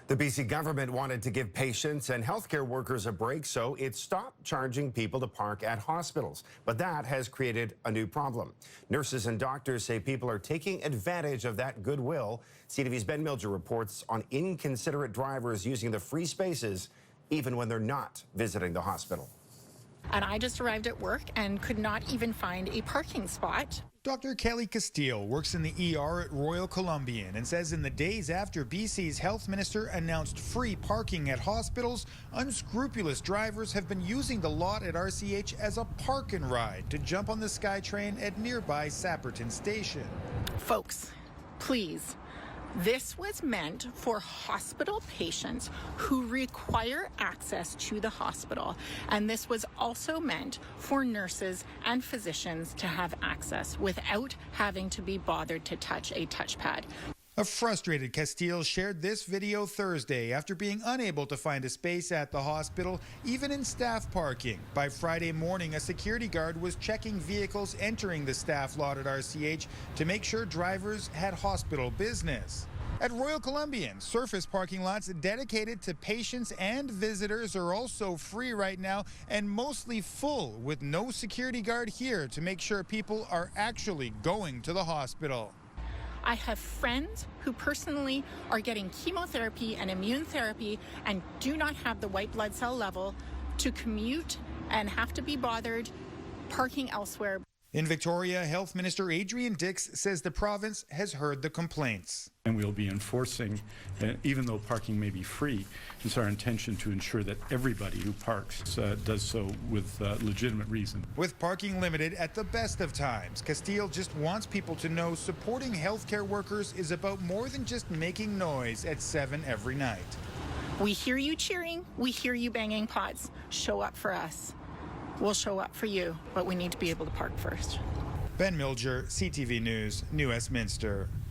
The BC government wanted to give patients and healthcare workers a break, so it stopped charging people to park at hospitals. But that has created a new problem. Nurses and doctors say people are taking advantage of that goodwill. CTV's Ben Milger reports on inconsiderate drivers using the free spaces even when they're not visiting the hospital. And I just arrived at work and could not even find a parking spot. Dr. Kelly Castile works in the ER at Royal Columbian and says in the days after BC's health minister announced free parking at hospitals, unscrupulous drivers have been using the lot at RCH as a park and ride to jump on the SkyTrain at nearby Sapperton Station. Folks, please. This was meant for hospital patients who require access to the hospital. And this was also meant for nurses and physicians to have access without having to be bothered to touch a touchpad. A frustrated Castile shared this video Thursday after being unable to find a space at the hospital, even in staff parking. By Friday morning, a security guard was checking vehicles entering the staff lot at RCH to make sure drivers had hospital business. At Royal Columbian, surface parking lots dedicated to patients and visitors are also free right now and mostly full, with no security guard here to make sure people are actually going to the hospital. I have friends who personally are getting chemotherapy and immune therapy and do not have the white blood cell level to commute and have to be bothered parking elsewhere. In Victoria, Health Minister Adrian Dix says the province has heard the complaints. And we'll be enforcing, even though parking may be free, it's our intention to ensure that everybody who parks does so with legitimate reason. With parking limited at the best of times, Castile just wants people to know supporting healthcare workers is about more than just making noise at 7 every night. We hear you cheering, we hear you banging pots. Show up for us. We'll show up for you, but we need to be able to park first. Ben Milger, CTV News, New Westminster.